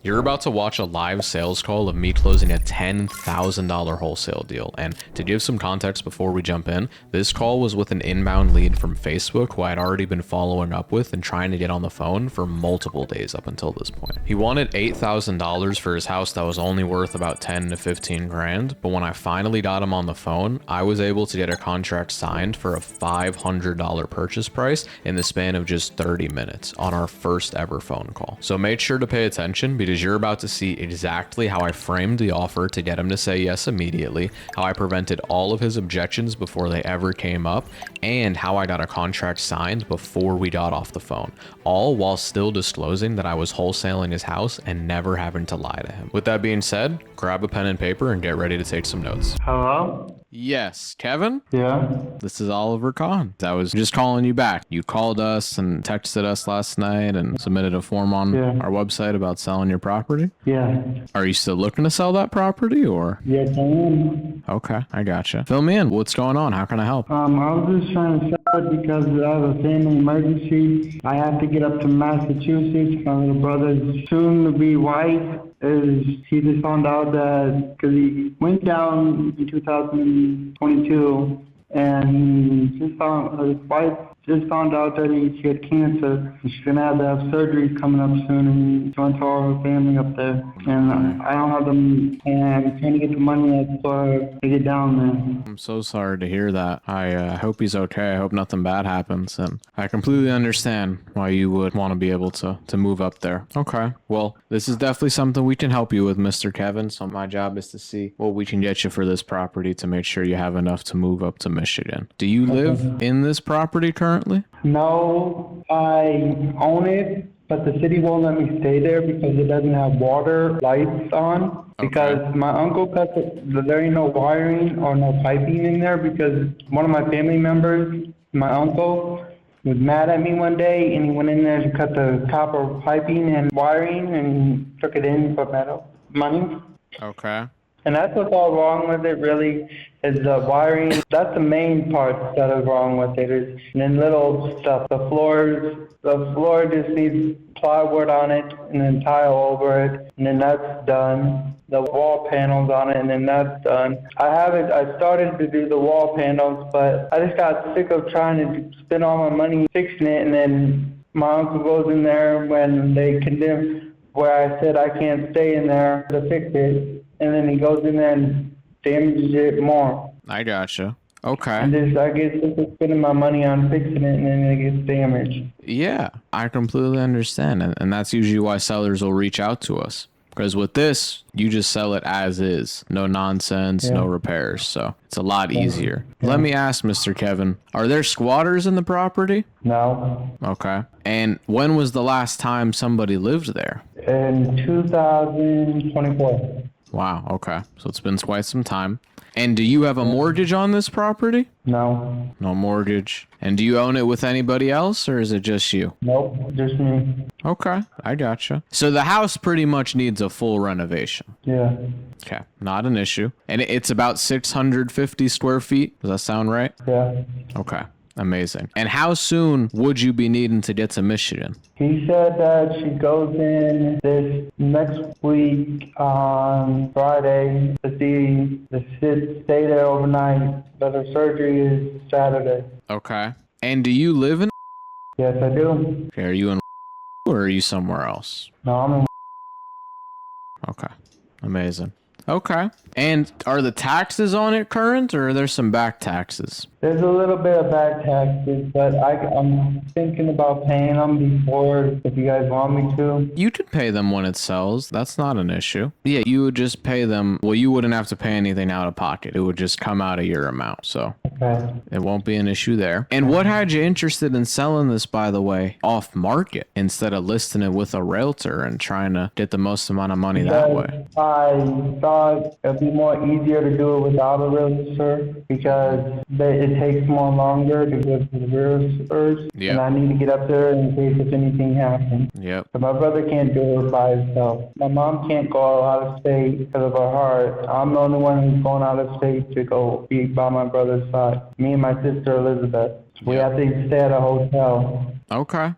You're about to watch a live sales call of me closing a $10,000 wholesale deal. And to give some context before we jump in, this call was with an inbound lead from Facebook who I'd already been following up with and trying to get on the phone for multiple days up until this point. He wanted $8,000 for his house that was only worth about 10 to 15 grand. But when I finally got him on the phone, I was able to get a contract signed for a $500 purchase price in the span of just 30 minutes on our first ever phone call. So make sure to pay attention because you're about to see exactly how I framed the offer to get him to say yes immediately, how I prevented all of his objections before they ever came up, and how I got a contract signed before we got off the phone, all while still disclosing that I was wholesaling his house and never having to lie to him. With that being said, grab a pen and paper and get ready to take some notes. Hello? Yes, Kevin? Yeah? This is Oliver Kahn. I was just calling you back. You called us and texted us last night and submitted a form on our website about selling your property. Yeah. Are you still looking to sell that property or? Yes, I am. Okay, I gotcha. Fill me in. What's going on? How can I help? I was just trying to sell it because I have a family emergency. I have to get up to Massachusetts. My little brother's soon-to-be wife he just found out that, because he went down in 2022, and his wife just found out that she had cancer. She's going to have surgery coming up soon, and she wants all her family up there. And I don't have them, and I'm trying to get the money to get down there. I'm so sorry to hear that. I hope he's okay. I hope nothing bad happens. And I completely understand why you would want to be able to move up there. Okay. Well, this is definitely something we can help you with, Mr. Kevin. So my job is to see what we can get you for this property to make sure you have enough to move up to Michigan. Do you live in this property currently? No, I own it, but the city won't let me stay there because it doesn't have water lights on. Because my uncle cut there ain't no wiring or no piping in there because one of my family members, my uncle, was mad at me one day and he went in there to cut the copper piping and wiring and took it in for money. Okay. And that's what's all wrong with it, really, is the wiring. That's the main part that is wrong with it. And then little stuff. The floor just needs plywood on it and then tile over it, and then that's done. The wall panels on it, and then that's done. I started to do the wall panels, but I just got sick of trying to spend all my money fixing it, and then my uncle goes in there when they condemn where I said I can't stay in there to fix it. And then he goes in there and damages it more. I gotcha. Okay. And I get sick of spending my money on fixing it, and then it gets damaged. Yeah, I completely understand. And that's usually why sellers will reach out to us. Because with this, you just sell it as is. No nonsense, no repairs. So it's a lot easier. Yeah. Let me ask, Mr. Kevin, are there squatters in the property? No. Okay. And when was the last time somebody lived there? In 2024. Wow, okay. So it's been quite some time. And do you have a mortgage on this property? No. No mortgage. And do you own it with anybody else, or is it just you? Nope, just me. Okay, I gotcha. So the house pretty much needs a full renovation. Yeah. Okay, not an issue. And it's about 650 square feet. Does that sound right? Yeah. Okay. Amazing. And how soon would you be needing to get to Michigan? He said that she goes in this next week on Friday to stay there overnight, but her surgery is Saturday. Okay. And do you live in? Yes, I do. Okay, are you in or are you somewhere else? No, I'm in. Okay. Amazing. Okay. And are the taxes on it current, or are there some back taxes? There's a little bit of back taxes, but I'm thinking about paying them before if you guys want me to. You could pay them when it sells. That's not an issue. Yeah, you would just pay them. Well, you wouldn't have to pay anything out of pocket. It would just come out of your amount. So it won't be an issue there. And what had you interested in selling this, by the way, off market instead of listing it with a realtor and trying to get the most amount of money that way? I thought it'd be more easier to do it without a realtor because it takes more longer to go to the realtors. Yep. And I need to get up there in case if anything happens. Yep. But my brother can't do it by himself. My mom can't go out of state because of her heart. I'm the only one who's going out of state to go be by my brother's side. Me and my sister Elizabeth. We have to stay at a hotel. Okay.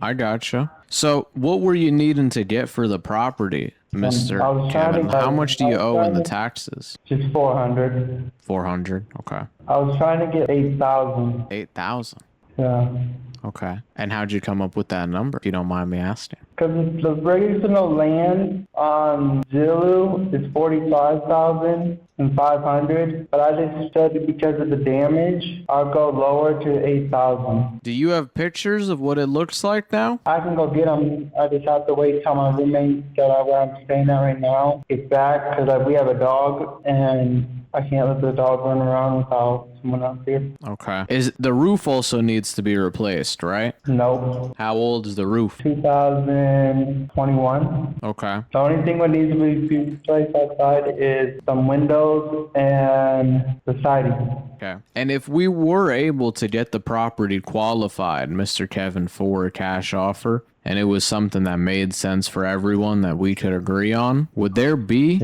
I gotcha. So what were you needing to get for the property, I Mr. was trying Kevin? to- How much do I you was owe in trying the to- taxes? Just 400. 400. Okay. I was trying to get 8,000. 8,000. Yeah. Okay. And how'd you come up with that number, if you don't mind me asking? Because the regional land on Zillow is 45,500, but I just said because of the damage, I'll go lower to 8,000. Do you have pictures of what it looks like now? I can go get them. I just have to wait till my roommate where I'm staying at right now gets back because we have a dog and I can't let the dog run around without someone else here. Okay. The roof also needs to be replaced, right? Nope. How old is the roof? 2021. Okay. The only thing that needs to be replaced outside is some windows and the siding. Okay. And if we were able to get the property qualified, Mr. Kevin, for a cash offer, and it was something that made sense for everyone that we could agree on, would there be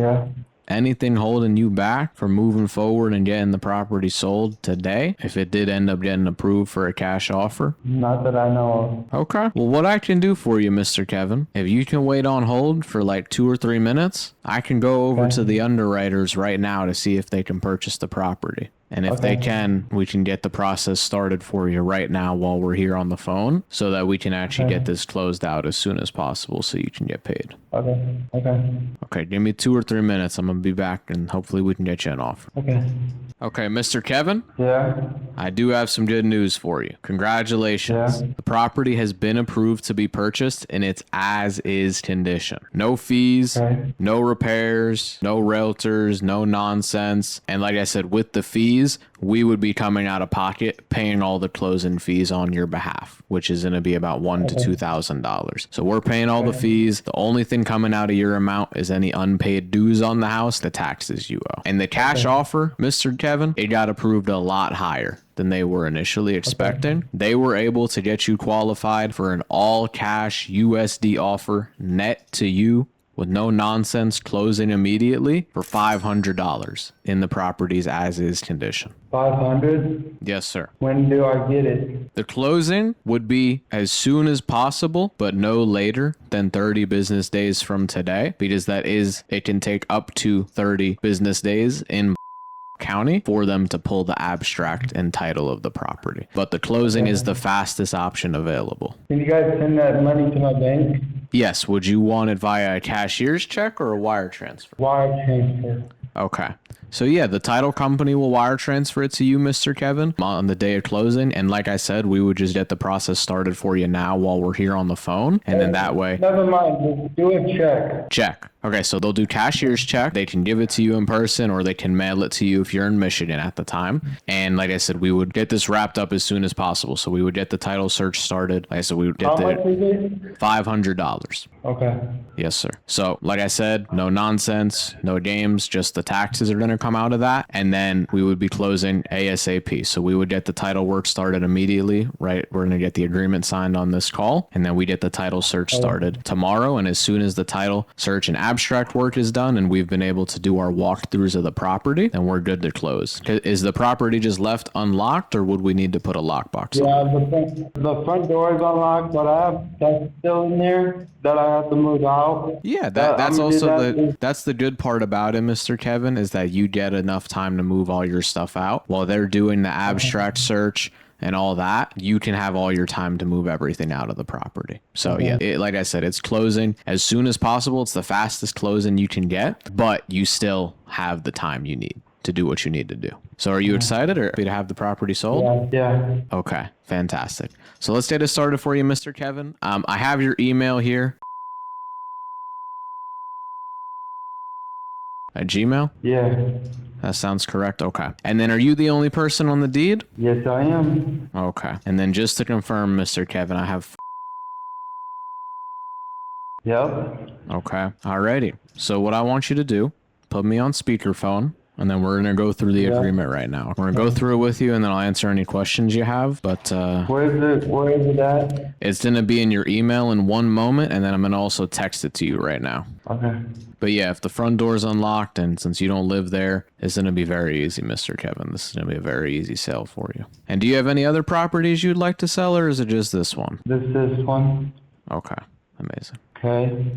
anything holding you back from moving forward and getting the property sold today if it did end up getting approved for a cash offer? Not that I know of. Okay. Well, what I can do for you, Mr. Kevin, if you can wait on hold for like 2 or 3 minutes, I can go over to the underwriters right now to see if they can purchase the property. And if they can, we can get the process started for you right now while we're here on the phone so that we can actually get this closed out as soon as possible so you can get paid. Okay. Okay, give me 2 or 3 minutes. I'm going to be back and hopefully we can get you an offer. Okay. Okay, Mr. Kevin, Yeah. I do have some good news for you. Congratulations. Yeah. The property has been approved to be purchased in its as-is condition. No fees, Okay. no repairs, no realtors, no nonsense. And like I said, with the fees, we would be coming out of pocket paying all the closing fees on your behalf, which is going to be about $1,000 to $2,000. So we're paying all the fees. The only thing coming out of your amount is any unpaid dues on the house, the taxes you owe. And the cash offer, Mr. Kevin, it got approved a lot higher than they were initially expecting. They were able to get you qualified for an all cash USD offer net to you with no nonsense, closing immediately for $500 in the property's as is condition. 500. Yes, sir. When do I get it? The closing would be as soon as possible, but no later than 30 business days from today, because it can take up to 30 business days in county for them to pull the abstract and title of the property. But the closing is the fastest option available. Can you guys send that money to my bank? Yes. Would you want it via a cashier's check or a wire transfer? Wire transfer. Okay. So yeah, the title company will wire transfer it to you, Mr. Kevin, on the day of closing. And like I said, we would just get the process started for you now while we're here on the phone. And then that way... Never mind. Just do a check. Check. Okay, so they'll do cashier's check. They can give it to you in person or they can mail it to you if you're in Michigan at the time. And like I said, we would get this wrapped up as soon as possible. So we would get the title search started. Like I said, we would get How much is it? $500. Okay. Yes, sir. So like I said, no nonsense, no games, just the taxes are going to come out of that. And then we would be closing ASAP. So we would get the title work started immediately, right? We're going to get the agreement signed on this call. And then we get the title search started tomorrow. And as soon as the title search and abstract work is done and we've been able to do our walkthroughs of the property, then we're good to close. Is the property just left unlocked or would we need to put a lockbox on? Yeah, the front door is unlocked, but that's still in there that I have to move out. Yeah, that's also that's the good part about it, Mr. Kevin, is that you get enough time to move all your stuff out while they're doing the abstract search and all that. You can have all your time to move everything out of the property. So yeah, like I said, it's closing as soon as possible. It's the fastest closing you can get, but you still have the time you need to do what you need to do. So are you excited or happy to have the property sold? Yeah. Okay, fantastic. So let's get it started for you, Mr. Kevin. I have your email here at Gmail. Yeah. That sounds correct. Okay. And then are you the only person on the deed? Yes, I am. Okay. And then just to confirm, Mr. Kevin, I have... Yep. Okay. Alrighty. So what I want you to do, put me on speakerphone, and then we're going to go through the agreement right now. We're going to go through it with you, and then I'll answer any questions you have. But Where is it at? it's going to be in your email in one moment, and then I'm going to also text it to you right now. Okay. But yeah, if the front door's unlocked, and since you don't live there, it's going to be very easy, Mr. Kevin. This is going to be a very easy sale for you. And do you have any other properties you'd like to sell, or is it just this one? This one. Okay. Amazing. Okay.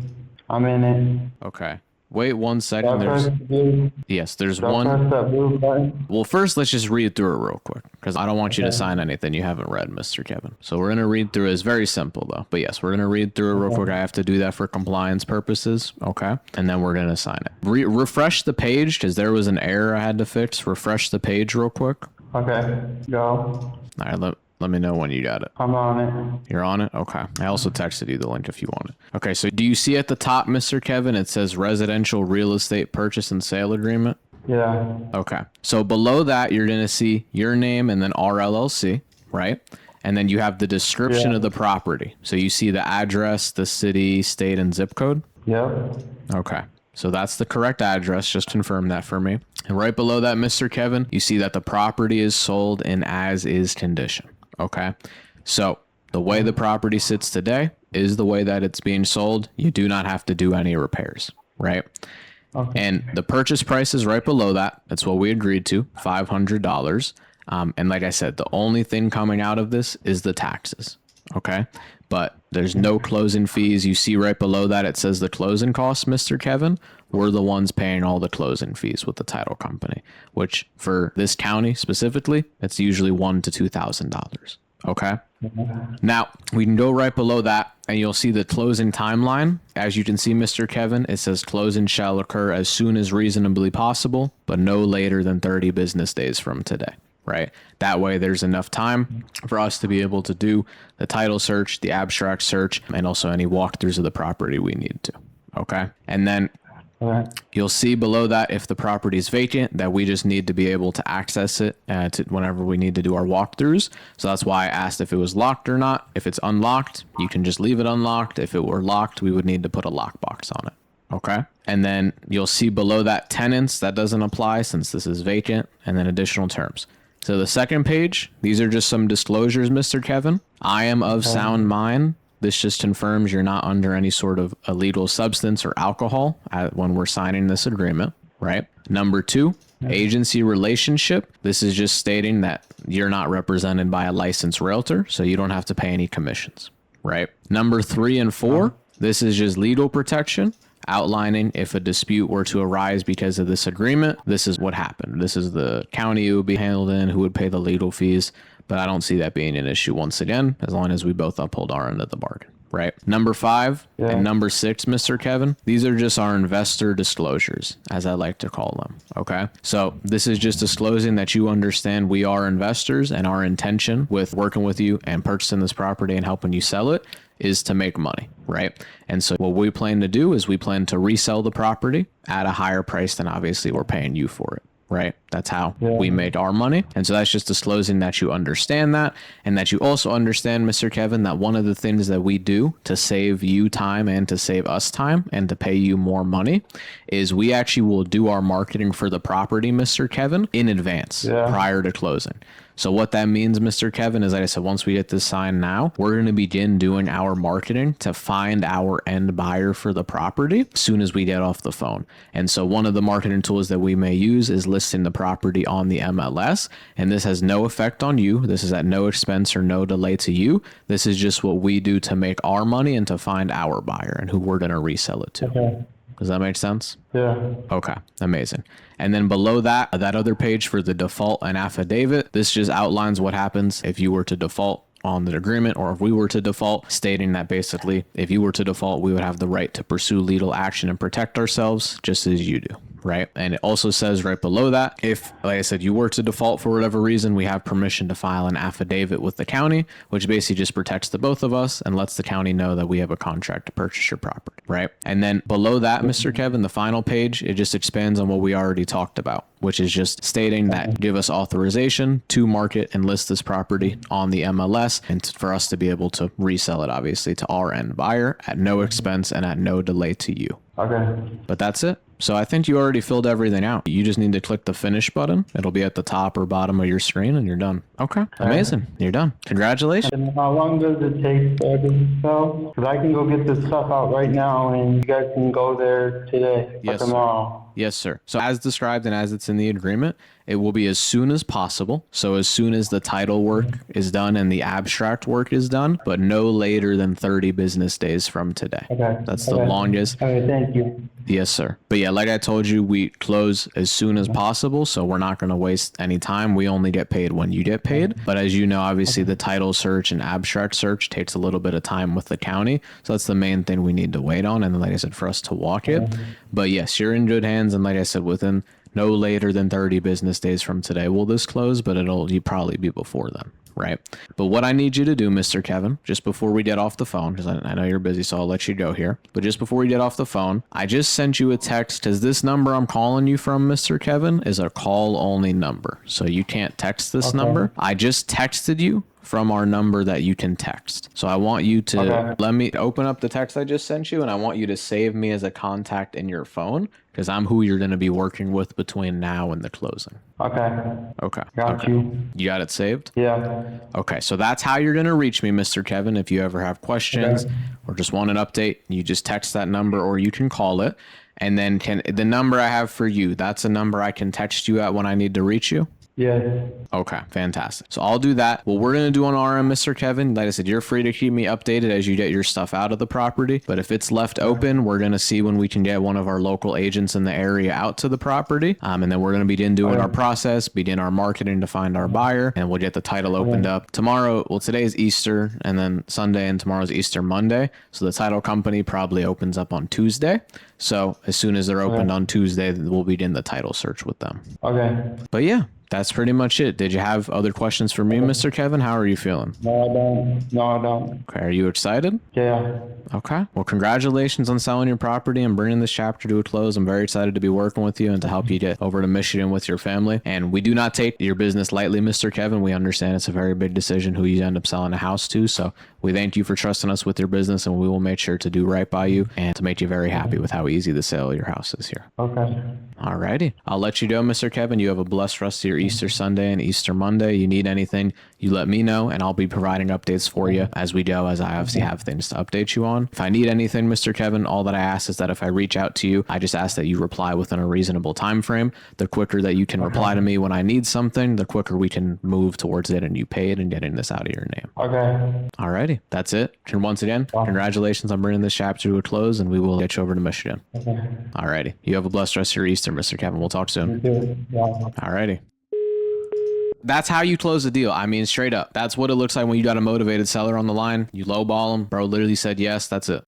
I'm in it. Okay. Wait 1 second. Do I press the blue, Yes, there's do I one. press that blue button? Well, first, let's just read through it real quick because I don't want you to sign anything you haven't read, Mr. Kevin. So we're going to read through it. It's very simple, though. But yes, we're going to read through it real quick. I have to do that for compliance purposes. Okay. And then we're going to sign it. Refresh the page because there was an error I had to fix. Refresh the page real quick. Okay, go. All right. Let me know when you got it. I'm on it. You're on it? Okay. I also texted you the link if you want it. Okay. So do you see at the top, Mr. Kevin, it says residential real estate purchase and sale agreement? Yeah. Okay. So below that, you're going to see your name and then RLLC, right? And then you have the description of the property. So you see the address, the city, state, and zip code. Yep. Okay. So that's the correct address. Just confirm that for me. And right below that, Mr. Kevin, you see that the property is sold in as is condition. Okay. So the way the property sits today is the way that it's being sold. You do not have to do any repairs, right? Okay. And the purchase price is right below that. That's what we agreed to, $500. And like I said, the only thing coming out of this is the taxes. Okay. But there's no closing fees. You see right below that, it says the closing costs, Mr. Kevin. We're the ones paying all the closing fees with the title company, which for this county specifically, it's usually $1,000 to $2,000. Okay. Now we can go right below that and you'll see the closing timeline. As you can see, Mr. Kevin, it says closing shall occur as soon as reasonably possible, but no later than 30 business days from today. Right. That way there's enough time for us to be able to do the title search, the abstract search, and also any walkthroughs of the property we need to. Okay. And then you'll see below that if the property is vacant, that we just need to be able to access it whenever we need to do our walkthroughs. So that's why I asked if it was locked or not. If it's unlocked, you can just leave it unlocked. If it were locked, we would need to put a lockbox on it. Okay. And then you'll see below that tenants, that doesn't apply since this is vacant, and then additional terms. So the second page, these are just some disclosures, Mr. Kevin. I am of sound mind. This just confirms you're not under any sort of illegal substance or alcohol when we're signing this agreement, right? Number 2, agency relationship. This is just stating that you're not represented by a licensed realtor, so you don't have to pay any commissions, right? Number 3 and 4, this is just legal protection, outlining if a dispute were to arise because of this agreement, this is what happened. This is the county it would be handled in, who would pay the legal fees. But I don't see that being an issue once again, as long as we both uphold our end of the bargain, right? Number 5 and number 6, Mr. Kevin, these are just our investor disclosures, as I like to call them, okay? So this is just disclosing that you understand we are investors and our intention with working with you and purchasing this property and helping you sell it is to make money, right? And so what we plan to do is we plan to resell the property at a higher price than obviously we're paying you for it. Right? That's how we make our money. And so that's just disclosing that you understand that, and that you also understand, Mr. Kevin, that one of the things that we do to save you time and to save us time and to pay you more money is we actually will do our marketing for the property, Mr. Kevin, in advance prior to closing. So what that means, Mr. Kevin, is like I said, once we get this signed now, we're going to begin doing our marketing to find our end buyer for the property as soon as we get off the phone. And so one of the marketing tools that we may use is listing the property on the MLS. And this has no effect on you. This is at no expense or no delay to you. This is just what we do to make our money and to find our buyer and who we're going to resell it to. Okay. Does that make sense? Yeah. Okay, amazing. And then below that, that other page for the default and affidavit, this just outlines what happens if you were to default on the agreement, or if we were to default, stating that basically if you were to default, we would have the right to pursue legal action and protect ourselves just as you do. Right. And it also says right below that, if, like I said, you were to default for whatever reason, we have permission to file an affidavit with the county, which basically just protects the both of us and lets the county know that we have a contract to purchase your property. Right. And then below that, Mr. Kevin, the final page, it just expands on what we already talked about, which is just stating that give us authorization to market and list this property on the MLS and for us to be able to resell it, obviously, to our end buyer at no expense and at no delay to you. Okay. But that's it. So I think you already filled everything out. You just need to click the finish button. It'll be at the top or bottom of your screen and you're done. Okay. Amazing. You're done. Congratulations. And how long does it take for everything to sell? Because I can go get this stuff out right now and you guys can go there today or tomorrow. Yes, sir. So as described and as it's in the agreement, It will be as soon as possible. So as soon as the title work is done and the abstract work is done, but no later than 30 business days from today. Okay. That's the Okay. longest. Okay, thank you. Yes, sir. But yeah, like I told you, we close as soon as possible, so we're not going to waste any time. We only get paid when you get paid. But as you know, obviously the title search and abstract search takes a little bit of time with the county. So that's the main thing we need to wait on. And like I said, for us to walk it. But yes, you're in good hands. And like I said, within no later than 30 business days from today will this close, but you probably be before then. Right. But what I need you to do, Mr. Kevin, just before we get off the phone, because I know you're busy, so I'll let you go here. But just before we get off the phone, I just sent you a text because this number I'm calling you from, Mr. Kevin, is a call only number. So you can't text this number. I just texted you from our number that you can text. So I want you to let me open up the text I just sent you, and I want you to save me as a contact in your phone because I'm who you're going to be working with between now and the closing. Okay. Okay. Got you. You got it saved? Yeah. Okay, so that's how you're going to reach me, Mr. Kevin. If you ever have questions or just want an update, you just text that number or you can call it. And then the number I have for you, that's a number I can text you at when I need to reach you? Yes. Okay, fantastic. So I'll do that. What we're going to do on our end, Mr. Kevin, like I said, you're free to keep me updated as you get your stuff out of the property. But if it's left open, we're going to see when we can get one of our local agents in the area out to the property. And then we're going to begin doing our process, begin our marketing to find our buyer, and we'll get the title opened up. Tomorrow, well, today is Easter, and then Sunday and tomorrow's Easter Monday. So the title company probably opens up on Tuesday. So as soon as they're opened on Tuesday, we'll begin the title search with them. Okay. But yeah, that's pretty much it. Did you have other questions for me, Mr. Kevin? How are you feeling? No, I don't. No, I don't. Okay, are you excited? Yeah. Okay. Well, congratulations on selling your property and bringing this chapter to a close. I'm very excited to be working with you and to help you get over to Michigan with your family. And we do not take your business lightly, Mr. Kevin. We understand it's a very big decision who you end up selling a house to. So we thank you for trusting us with your business, and we will make sure to do right by you and to make you very happy with how easy the sale of your house is here. Okay. Alrighty. I'll let you go, Mr. Kevin. You have a blessed rest of your Easter Sunday and Easter Monday. You need anything, you let me know, and I'll be providing updates for you as we go, as I obviously have things to update you on. If I need anything, Mr. Kevin, all that I ask is that if I reach out to you, I just ask that you reply within a reasonable time frame. The quicker that you can reply to me when I need something, the quicker we can move towards getting you paid and getting this out of your name. Okay. Alrighty. That's it. And once again, congratulations on bringing this chapter to a close, and we will get you over to Michigan. Okay. Alrighty. You have a blessed rest of your Easter, Mr. Kevin. We'll talk soon. You too. Yeah. Alrighty. That's how you close a deal. I mean, straight up. That's what it looks like when you got a motivated seller on the line. You lowball them. Bro literally said yes. That's it.